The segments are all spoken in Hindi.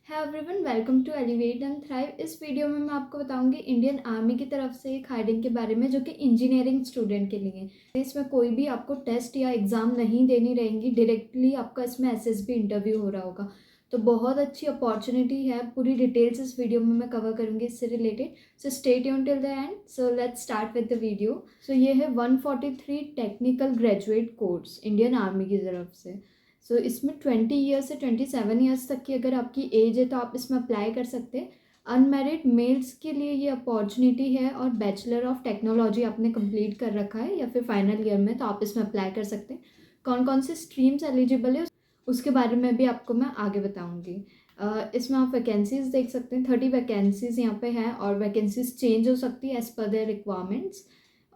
है everyone, welcome to elevate and thrive. इस वीडियो में मैं आपको बताऊंगी इंडियन आर्मी की तरफ से एक हायरिंग के बारे में जो कि इंजीनियरिंग स्टूडेंट के लिए है। इसमें कोई भी आपको टेस्ट या एग्ज़ाम नहीं देनी रहेंगी, डायरेक्टली आपका इसमें एसएसबी इंटरव्यू हो रहा होगा। तो बहुत अच्छी अपॉर्चुनिटी है। पूरी डिटेल्स इस वीडियो में मैं कवर करूंगी इससे related. So stay tune till the end. So let's start with the video. So ये है 143 technical graduate course Indian army की तरफ से। इसमें 20 ईयर्स से 27 ईयर्स तक की अगर आपकी एज है तो आप इसमें अप्लाई कर सकते हैं। अनमैरिड मेल्स के लिए ये अपॉर्चुनिटी है, और बैचलर ऑफ टेक्नोलॉजी आपने कंप्लीट कर रखा है या फिर फाइनल ईयर में तो आप इसमें अप्लाई कर सकते हैं। कौन कौन से स्ट्रीम्स एलिजिबल है उसके बारे में भी आपको मैं आगे बताऊंगी। इसमें आप वैकेंसीज देख सकते हैं। 30 वैकेंसीज यहाँ पे हैं, और वैकेंसीज चेंज हो सकती है एज पर देयर रिक्वायरमेंट्स।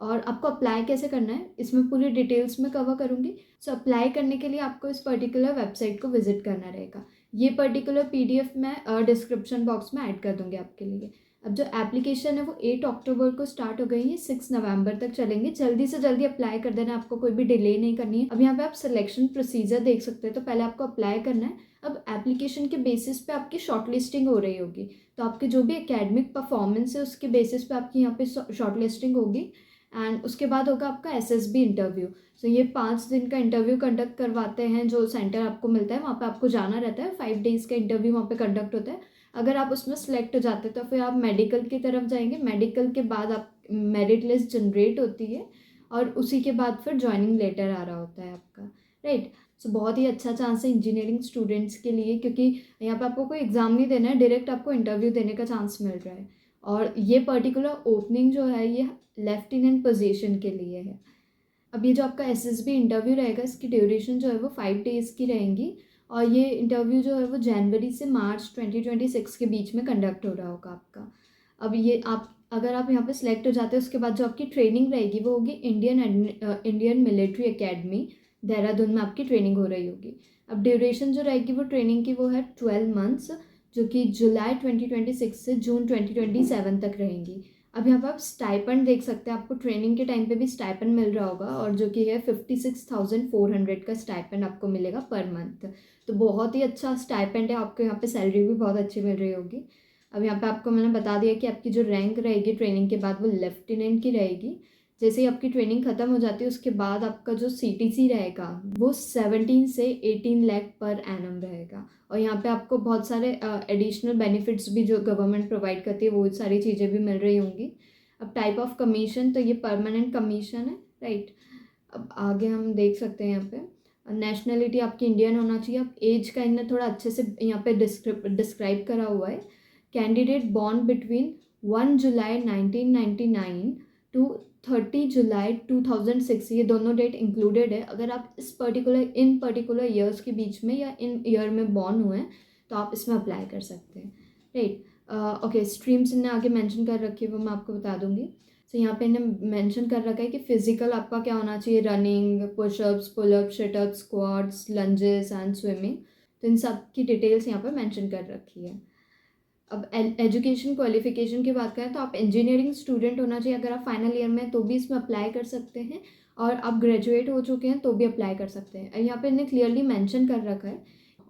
और आपको अप्लाई कैसे करना है इसमें पूरी डिटेल्स में कवर करूँगी। अप्लाई करने के लिए आपको इस पर्टिकुलर वेबसाइट को विजिट करना रहेगा। ये पर्टिकुलर पीडीएफ मैं डिस्क्रिप्शन बॉक्स में ऐड कर दूँगी आपके लिए। अब जो एप्लीकेशन है वो 8 अक्टूबर को स्टार्ट हो गई है, 6 नवंबर तक चलेंगे। जल्दी से जल्दी अप्लाई कर देना, आपको कोई भी डिले नहीं करनी है। अब यहाँ पे आप सिलेक्शन प्रोसीजर देख सकते हैं। तो पहले आपको अप्लाई करना है। अब एप्लीकेशन के बेसिस पे आपकी शॉर्टलिस्टिंग हो रही होगी। तो आपके जो भी एकेडमिक परफॉर्मेंस है उसके बेसिस पे आपकी यहाँ पे शॉर्टलिस्टिंग होगी। एंड उसके बाद होगा आपका एसएसबी इंटरव्यू। ये 5 दिन का इंटरव्यू कंडक्ट करवाते हैं। जो सेंटर आपको मिलता है वहाँ पे आपको जाना रहता है। 5 डेज़ का इंटरव्यू वहाँ पे कंडक्ट होता है। अगर आप उसमें सेलेक्ट हो जाते हैं तो फिर आप मेडिकल की तरफ जाएंगे। मेडिकल के बाद आप मेरिट लिस्ट जनरेट होती है, और उसी के बाद फिर ज्वाइनिंग लेटर आ रहा होता है आपका, राइट। बहुत ही अच्छा चांस है इंजीनियरिंग स्टूडेंट्स के लिए, क्योंकि यहाँ पे आपको कोई एग्ज़ाम नहीं देना है, डायरेक्ट आपको इंटरव्यू देने का चांस मिल रहा है। और ये पर्टिकुलर ओपनिंग जो है ये लेफ्टिनेंट पोजीशन के लिए है। अब ये जो आपका एसएसबी इंटरव्यू रहेगा इसकी ड्यूरेशन जो है वो 5 डेज़ की रहेंगी। और ये इंटरव्यू जो है वो जनवरी से मार्च 2026 के बीच में कंडक्ट हो रहा होगा आपका। अब ये आप अगर आप यहाँ पे सिलेक्ट हो जाते हैं उसके बाद जो आपकी ट्रेनिंग रहेगी वो होगी इंडियन मिलिट्री एकेडमी देहरादून में आपकी ट्रेनिंग हो रही होगी। अब ड्यूरेशन जो रहेगी वो ट्रेनिंग की वो है 12 मंथ्स, जो कि जुलाई 2026 से जून 2027 तक रहेंगी। अब यहाँ पर आप स्टाइपेंड देख सकते हैं। आपको ट्रेनिंग के टाइम पे भी स्टाइपेंड मिल रहा होगा, और जो कि है 56,400 का स्टाइपेंड आपको मिलेगा पर मंथ। तो बहुत ही अच्छा स्टाइपेंड है। आपको यहाँ पे सैलरी भी बहुत अच्छी मिल रही होगी। अब यहाँ पे आपको मैंने बता दिया कि आपकी जो रैंक रहेगी ट्रेनिंग के बाद वो लेफ्टिनेंट की रहेगी। जैसे ही आपकी ट्रेनिंग ख़त्म हो जाती है उसके बाद आपका जो सीटीसी रहेगा वो 17 से 18 लाख पर एनम रहेगा। और यहाँ पे आपको बहुत सारे एडिशनल बेनिफिट्स भी जो गवर्नमेंट प्रोवाइड करती है वो सारी चीज़ें भी मिल रही होंगी। अब टाइप ऑफ कमीशन तो ये परमानेंट कमीशन है, राइट। अब आगे हम देख सकते हैं यहाँ पे नेशनलिटी आपकी इंडियन होना चाहिए। अब एज का इन्हें थोड़ा अच्छे से यहाँ पे डिस्क्राइब करा हुआ है। Candidate born between 1 July 1999 to 30 July 2006, ये दोनों डेट इंक्लूडेड है। अगर आप इस पर्टिकुलर ईयर्स के बीच में या इन ईयर में बॉर्न हुए हैं तो आप इसमें अप्लाई कर सकते हैं, राइट। ओके, स्ट्रीम्स इन्हें आगे मेंशन कर रखी है वो मैं आपको बता दूंगी। यहाँ पे इन्हें मेंशन कर रखा है कि फिजिकल आपका क्या होना चाहिए, running, pushups, pullup, situps, squats, lunges and swimming. तो इन सब की डिटेल्स यहाँ पे मेंशन कर रखी है। अब एजुकेशन क्वालिफिकेशन की बात करें तो आप इंजीनियरिंग स्टूडेंट होना चाहिए। अगर आप फाइनल ईयर में तो भी इसमें अप्लाई कर सकते हैं, और आप ग्रेजुएट हो चुके हैं तो भी अप्लाई कर सकते हैं। यहाँ पे इन्हें क्लियरली मेंशन कर रखा है,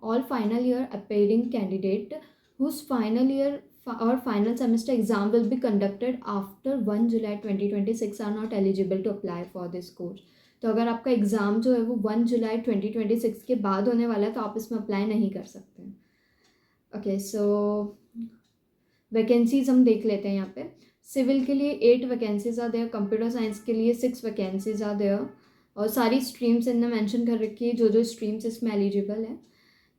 all final year appearing candidate whose final year और final semester exam will be conducted after 1 July 2026 are not eligible to apply for this course. तो अगर आपका एग्ज़ाम जो है वो 1 जुलाई 2026 के बाद होने वाला है तो आप इसमें अप्लाई नहीं कर सकते। ओके, वैकेंसीज हम देख लेते हैं यहाँ पे। सिविल के लिए 8 vacancies are there, computer science के लिए 6 वैकेंसीज आ देयर, और सारी स्ट्रीम्स इनने मेंशन कर रखी है जो स्ट्रीम्स इसमें एलिजिबल है।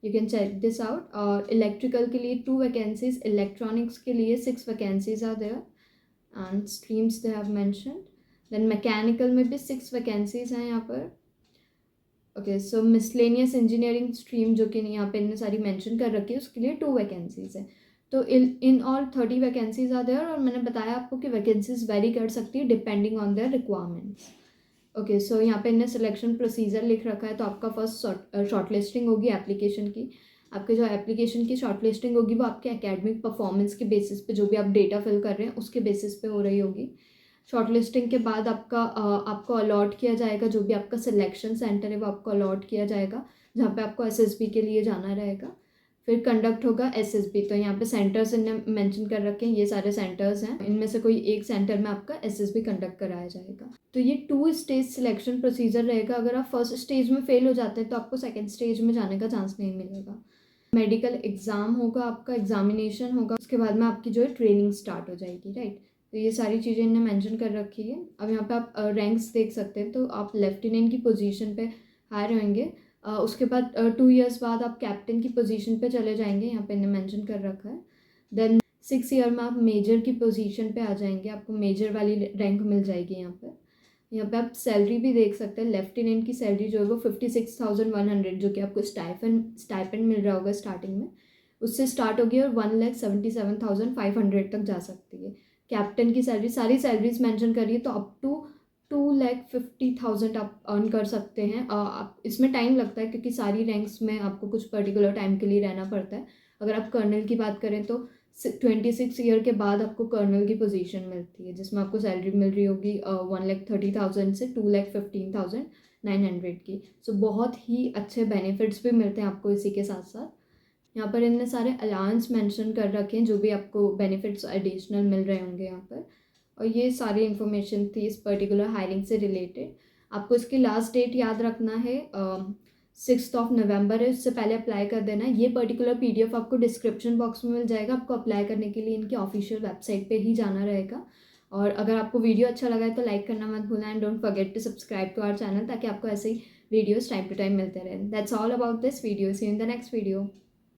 You can check this out. और इलेक्ट्रिकल के लिए 2 वैकेंसीज, इलेक्ट्रॉनिक्स के लिए 6 vacancies are there and streams they have mentioned. Then mechanical में भी 6 वैकेंसीज हैं यहाँ पर। ओके, मिसलेनियस इंजीनियरिंग स्ट्रीम जो कि यहाँ पे इन्हें सारी मेंशन कर रखी है उसके लिए 2 वैकेंसीज है। तो in all 30 vacancies are there, और मैंने बताया आपको कि वैकेंसीज वेरी कर सकती है depending on their requirements. Okay, यहाँ पे इन्हें सिलेक्शन प्रोसीजर लिख रखा है। तो आपका फर्स्ट शॉर्टलिस्टिंग होगी एप्लीकेशन की। आपके जो एप्लीकेशन की शॉर्टलिस्टिंग होगी वो आपके एकेडमिक परफॉर्मेंस के बेसिस पे, जो भी आप डेटा फिल कर रहे हैं उसके बेसिस पे हो रही होगी। शॉर्टलिस्टिंग के बाद आपको अलॉट किया जाएगा, जो भी आपका सिलेक्शन सेंटर है वो आपको अलॉट किया जाएगा जहाँ पे आपको एसएसबी के लिए जाना रहेगा। फिर कंडक्ट होगा एसएसबी। तो यहाँ पे सेंटर्स इनने मेंशन कर रखे हैं, ये सारे सेंटर्स हैं, इनमें से कोई एक सेंटर में आपका एसएसबी कंडक्ट कराया जाएगा। तो ये 2 स्टेज सिलेक्शन प्रोसीजर रहेगा। अगर आप फर्स्ट स्टेज में फेल हो जाते हैं तो आपको सेकेंड स्टेज में जाने का चांस नहीं मिलेगा। मेडिकल एग्ज़ाम होगा, आपका एग्जामिनेशन होगा, उसके बाद में आपकी जो है ट्रेनिंग स्टार्ट हो जाएगी, राइट। तो ये सारी चीज़ें इन्हें मेंशन कर रखी है। अब यहाँ पे आप रैंक्स देख सकते हैं, तो आप लेफ्टिनेंट की पोजीशन पे हायर होंगे, उसके बाद 2 इयर्स बाद आप कैप्टन की पोजीशन पे चले जाएंगे, यहाँ पे इन्हें मेंशन कर रखा है। देन 6 ईयर में आप मेजर की पोजीशन पे आ जाएंगे, आपको मेजर वाली रैंक मिल जाएगी। यहाँ पे आप सैलरी भी देख सकते हैं, लेफ्टिनेंट की सैलरी जो है वो 56,100 जो कि आपको स्टाइपेंड मिल रहा होगा स्टार्टिंग में, उससे स्टार्ट होगी और 1,77,500 तक जा सकती है। कैप्टन की सैलरी, सारी सैलरीज मेंशन करिए तो अप टू 2,50,000 आप अर्न कर सकते हैं। आप इसमें टाइम लगता है क्योंकि सारी रैंक्स में आपको कुछ पर्टिकुलर टाइम के लिए रहना पड़ता है। अगर आप कर्नल की बात करें तो 26 ईयर के बाद आपको कर्नल की पोजीशन मिलती है, जिसमें आपको सैलरी मिल रही होगी 1,30,000 से 2,15,900 की। सो बहुत ही अच्छे बेनिफिट्स भी मिलते हैं आपको इसी के साथ साथ। यहाँ पर इनने सारे अलाउंस मेंशन कर रखे हैं, जो भी आपको बेनिफिट्स एडिशनल मिल रहे होंगे यहाँ पर। और ये सारी इन्फॉर्मेशन थी इस पर्टिकुलर हायरिंग से रिलेटेड। आपको इसकी लास्ट डेट याद रखना है 6 नवंबर है, उससे पहले अप्लाई कर देना है। ये पर्टिकुलर PDF आपको डिस्क्रिप्शन बॉक्स में मिल जाएगा। आपको अप्लाई करने के लिए इनकी ऑफिशियल वेबसाइट पे ही जाना रहेगा। और अगर आपको वीडियो अच्छा लगा है तो लाइक करना मत भूलना, and don't forget to subscribe to our channel, ताकि आपको ऐसे ही वीडियोस टाइम टू टाइम मिलते रहें। That's all about this video, see you in the next video.